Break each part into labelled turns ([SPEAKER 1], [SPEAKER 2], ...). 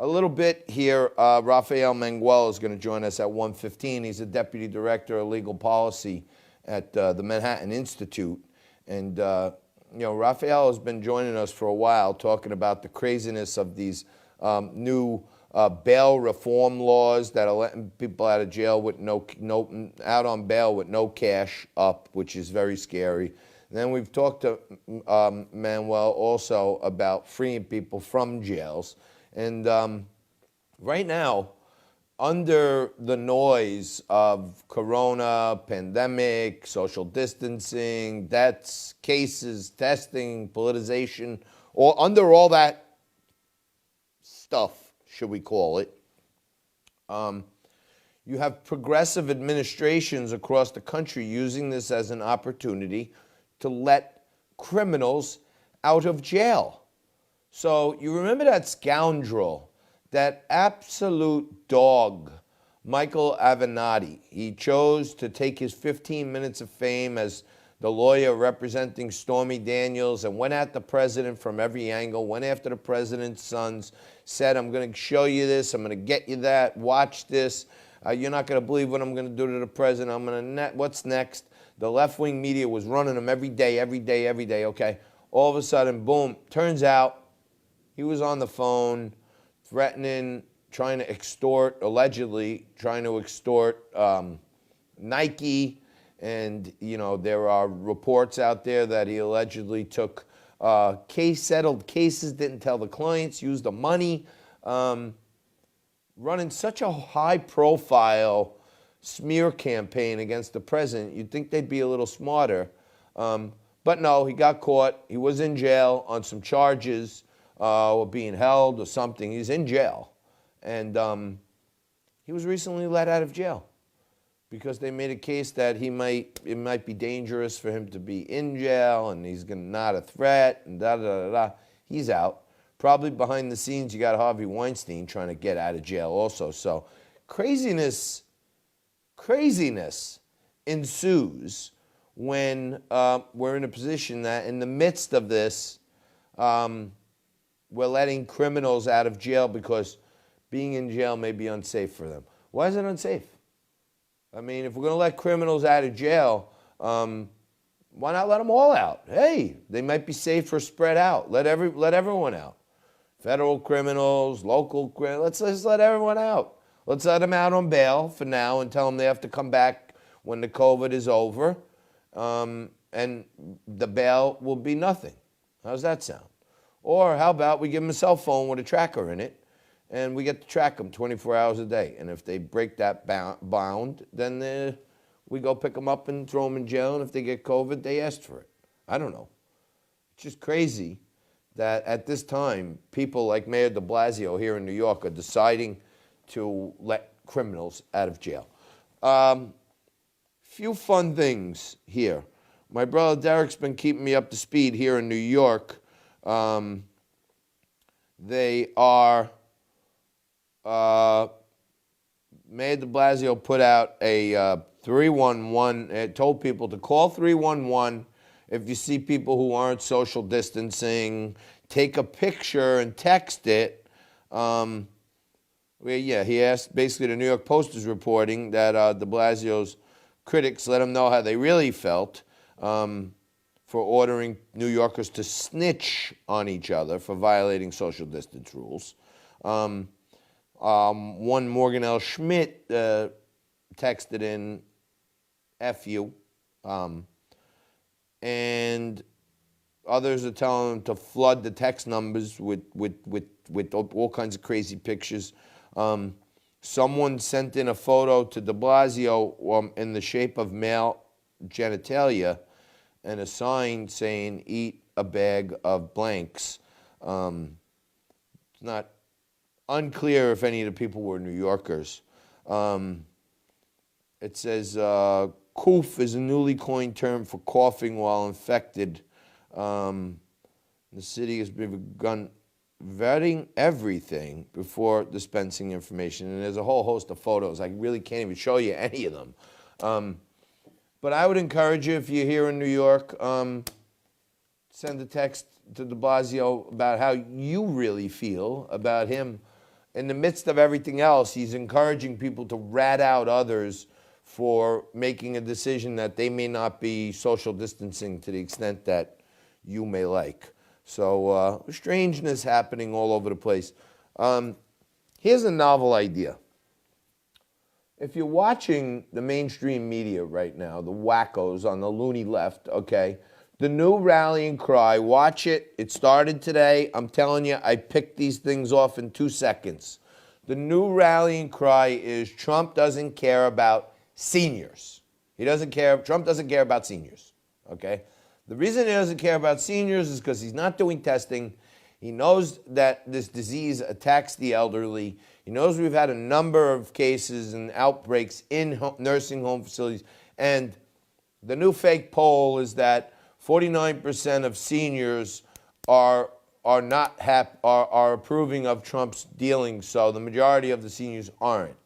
[SPEAKER 1] little bit here. Rafael Manguel is going to join us at 1:15. He's a deputy director of legal policy at the Manhattan Institute. And, Rafael has been joining us for a while talking about the craziness of these new bail reform laws that are letting people out of jail with out on bail with no cash up, which is very scary. And then we've talked to Manuel also about freeing people from jails. And right now, under the noise of corona, pandemic, social distancing, deaths, cases, testing, politicization, or under all that stuff, should we call it, you have progressive administrations across the country using this as an opportunity to let criminals out of jail. So you remember that scoundrel, that absolute dog, Michael Avenatti. He chose to take his 15 minutes of fame as the lawyer representing Stormy Daniels and went at the president from every angle, went after the president's sons, said, I'm going to show you this, I'm going to get you that, watch this. You're not going to believe what I'm going to do to the president. I'm going to, what's next? The left-wing media was running him every day, okay? All of a sudden, boom, turns out he was on the phone threatening, trying to extort, allegedly trying to extort Nike. And, there are reports out there that he allegedly took settled cases, didn't tell the clients, used the money, running such a high-profile smear campaign against the president. You'd think they'd be a little smarter. But no, he got caught. He was in jail on some charges, or being held or something. He's in jail. And he was recently let out of jail because they made a case that it might be dangerous for him to be in jail, and he's not a threat, and da-da-da-da. He's out. Probably behind the scenes, you got Harvey Weinstein trying to get out of jail also. So craziness ensues when we're in a position that in the midst of this, we're letting criminals out of jail because being in jail may be unsafe for them. Why is it unsafe? I mean, if we're going to let criminals out of jail, why not let them all out? Hey, they might be safer spread out. Let everyone out. Federal criminals, local criminals, let's let everyone out. Let's let them out on bail for now and tell them they have to come back when the COVID is over, and the bail will be nothing. How's that sound? Or how about we give them a cell phone with a tracker in it, and we get to track them 24 hours a day. And if they break that bound, then we go pick them up and throw them in jail. And if they get COVID, they asked for it. I don't know. It's just crazy that at this time, people like Mayor de Blasio here in New York are deciding to let criminals out of jail. Few fun things here. My brother Derek's been keeping me up to speed here in New York. They are, Mayor de Blasio put out a 311, it told people to call 311 if you see people who aren't social distancing, take a picture and text it. He asked, basically the New York Post is reporting that de Blasio's critics let him know how they really felt for ordering New Yorkers to snitch on each other for violating social distance rules. One Morgan L. Schmidt texted in, F you. And others are telling them to flood the text numbers with all kinds of crazy pictures. Someone sent in a photo to de Blasio in the shape of male genitalia and a sign saying, eat a bag of blanks. It's not unclear if any of the people were New Yorkers. It says, coof is a newly coined term for coughing while infected. The city has begun vetting everything before dispensing information. And there's a whole host of photos. I really can't even show you any of them. But I would encourage you, if you're here in New York, send a text to de Blasio about how you really feel about him in the midst of everything else, he's encouraging people to rat out others for making a decision that they may not be social distancing to the extent that you may like. So strangeness happening all over the place. Here's a novel idea. If you're watching the mainstream media right now, the wackos on the loony left, okay, the new rallying cry, watch it. It started today. I'm telling you, I picked these things off in 2 seconds. The new rallying cry is Trump doesn't care about seniors. Trump doesn't care about seniors, okay? The reason he doesn't care about seniors is because he's not doing testing. He knows that this disease attacks the elderly. He knows we've had a number of cases and outbreaks in nursing home facilities. And the new fake poll is that 49% of seniors are approving of Trump's dealings. So the majority of the seniors aren't.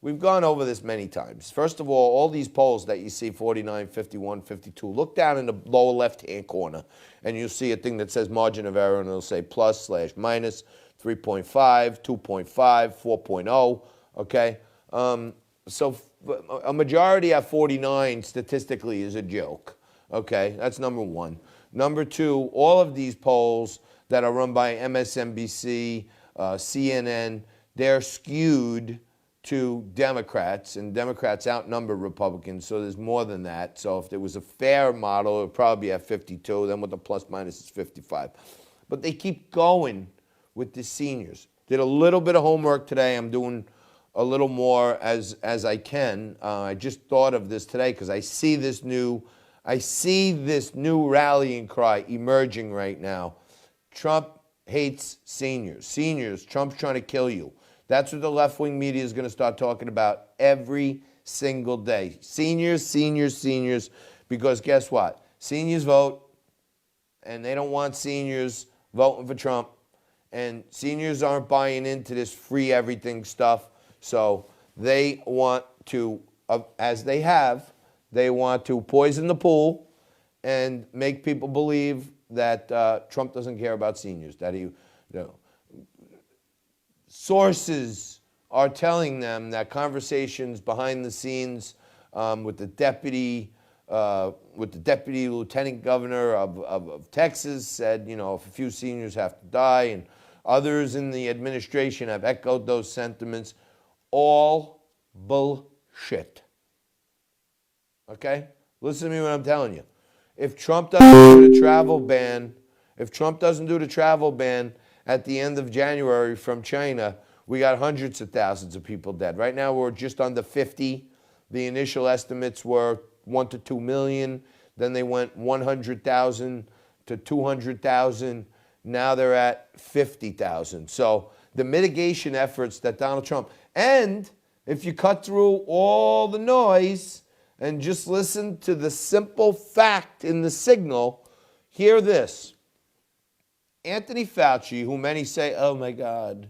[SPEAKER 1] We've gone over this many times. First of all these polls that you see, 49, 51, 52, look down in the lower left-hand corner, and you'll see a thing that says margin of error, and it'll say plus/minus, 3.5, 2.5, 4.0, okay? So a majority at 49 statistically is a joke, okay? That's number one. Number two, all of these polls that are run by MSNBC, CNN, they're skewed to Democrats, and Democrats outnumber Republicans, so there's more than that. So if there was a fair model, it would probably be at 52, then with the plus minus is 55. But they keep going with the seniors. Did a little bit of homework today. I'm doing a little more as I can. I just thought of this today because I see this new rallying cry emerging right now. Trump hates seniors. Seniors, Trump's trying to kill you. That's what the left-wing media is going to start talking about every single day. Seniors, seniors, seniors, because guess what? Seniors vote, and they don't want seniors voting for Trump, and seniors aren't buying into this free everything stuff, so they want to, as they have, they want to poison the pool and make people believe that Trump doesn't care about seniors, that he, sources are telling them that conversations behind the scenes with the deputy lieutenant governor of Texas said, if a few seniors have to die, and others in the administration have echoed those sentiments. All bullshit. Okay? Listen to me when I'm telling you. If Trump doesn't do the travel ban, at the end of January from China, we got hundreds of thousands of people dead. Right now, we're just under 50. The initial estimates were 1 to 2 million. Then they went 100,000 to 200,000. Now they're at 50,000. So the mitigation efforts that Donald Trump, and if you cut through all the noise and just listen to the simple fact in the signal, hear this. Anthony Fauci, who many say, oh my God,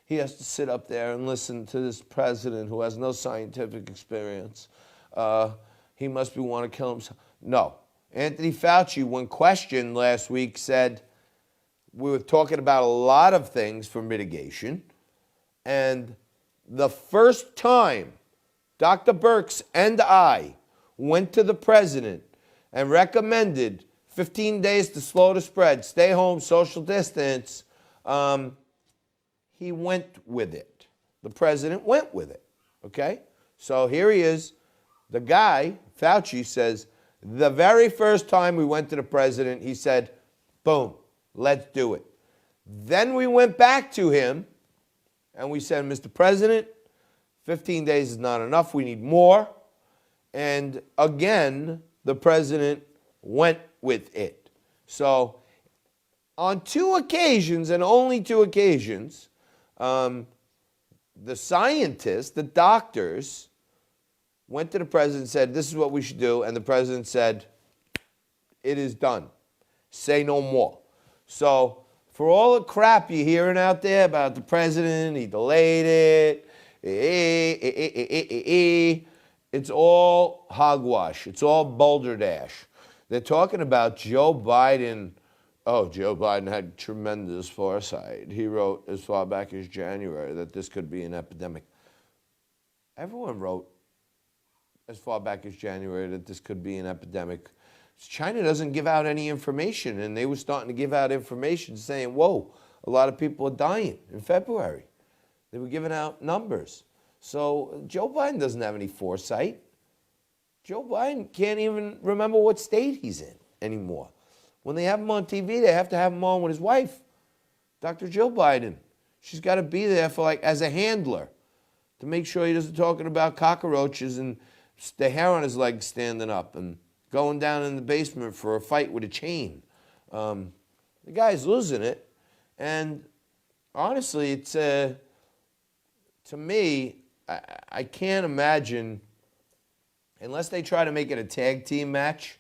[SPEAKER 1] he has to sit up there and listen to this president who has no scientific experience. He must be want to kill himself. No. Anthony Fauci, when questioned last week, said, we were talking about a lot of things for mitigation, and the first time Dr. Birx and I went to the president and recommended 15 days to slow the spread, stay home, social distance, he went with it. The president went with it, okay? So here he is. The guy, Fauci, says, the very first time we went to the president, he said, boom, let's do it. Then we went back to him and we said, Mr. President, 15 days is not enough. We need more. And again, the president went with it. So on 2 occasions, and only 2 occasions, the scientists, the doctors, went to the president and said, this is what we should do. And the president said, it is done. Say no more. So for all the crap you're hearing out there about the president, he delayed it, it's all hogwash. It's all balderdash. They're talking about Joe Biden Oh, Joe Biden had tremendous foresight. He wrote as far back as January that this could be an epidemic. Everyone wrote as far back as January that this could be an epidemic. China doesn't give out any information, and they were starting to give out information saying, whoa, a lot of people are dying in February. They were giving out numbers. So Joe Biden doesn't have any foresight. Joe Biden can't even remember what state he's in anymore. When they have him on TV, they have to have him on with his wife, Dr. Jill Biden. She's got to be there for as a handler to make sure he doesn't talking about cockroaches and the hair on his legs standing up and going down in the basement for a fight with a chain. The guy's losing it. And honestly, it's to me, I can't imagine, unless they try to make it a tag team match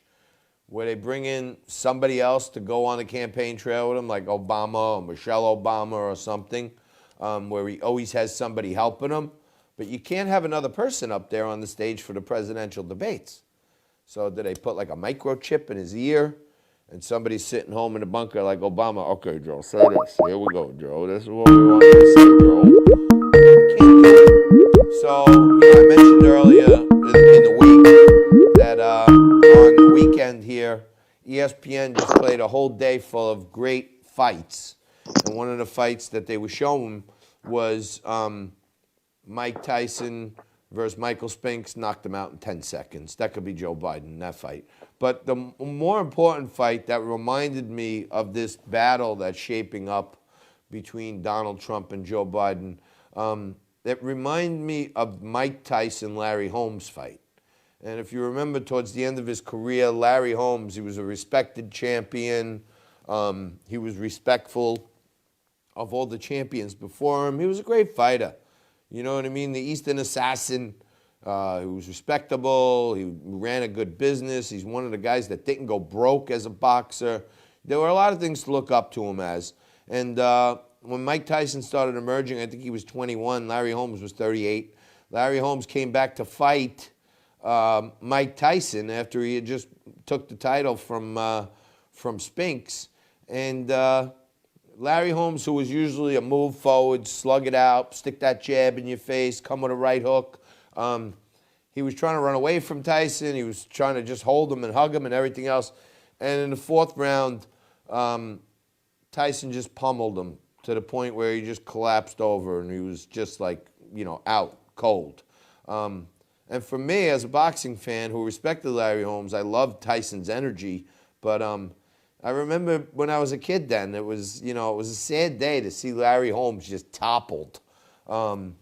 [SPEAKER 1] where they bring in somebody else to go on the campaign trail with him, like Obama or Michelle Obama or something, where he always has somebody helping him. But you can't have another person up there on the stage for the presidential debates. So do they put like a microchip in his ear and somebody's sitting home in the bunker like Obama? Okay, Joe, say this. Here we go, Joe. This is what we want you to say, Joe. You can't do it. So, I mentioned earlier in the week that on the weekend here, ESPN just played a whole day full of great fights. And one of the fights that they were showing was Mike Tyson versus Michael Spinks, knocked him out in 10 seconds. That could be Joe Biden in that fight. But the more important fight that reminded me of this battle that's shaping up between Donald Trump and Joe Biden, it reminded me of Mike Tyson-Larry Holmes fight. And if you remember, towards the end of his career, Larry Holmes, he was a respected champion. He was respectful of all the champions before him. He was a great fighter. You know what I mean? The Eastern Assassin. He was respectable. He ran a good business. He's one of the guys that didn't go broke as a boxer. There were a lot of things to look up to him as. And when Mike Tyson started emerging, I think he was 21. Larry Holmes was 38. Larry Holmes came back to fight Mike Tyson after he had just took the title from Spinks. And Larry Holmes, who was usually a move forward, slug it out, stick that jab in your face, come with a right hook. He was trying to run away from Tyson. He was trying to just hold him and hug him and everything else. And in the fourth round, Tyson just pummeled him to the point where he just collapsed over and he was just like, out cold. And for me, as a boxing fan who respected Larry Holmes, I loved Tyson's energy. But I remember when I was a kid then, it was a sad day to see Larry Holmes just toppled. And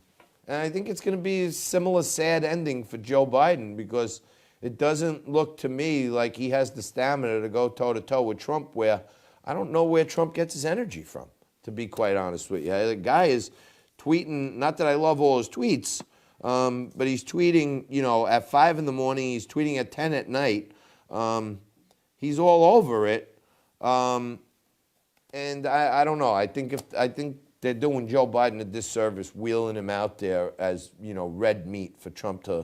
[SPEAKER 1] I think it's going to be a similar sad ending for Joe Biden because it doesn't look to me like he has the stamina to go toe-to-toe with Trump, where I don't know where Trump gets his energy from, to be quite honest with you. The guy is tweeting, not that I love all his tweets, but he's tweeting, at 5 in the morning, he's tweeting at 10 at night. He's all over it. And I don't know. I think they're doing Joe Biden a disservice, wheeling him out there as red meat for Trump to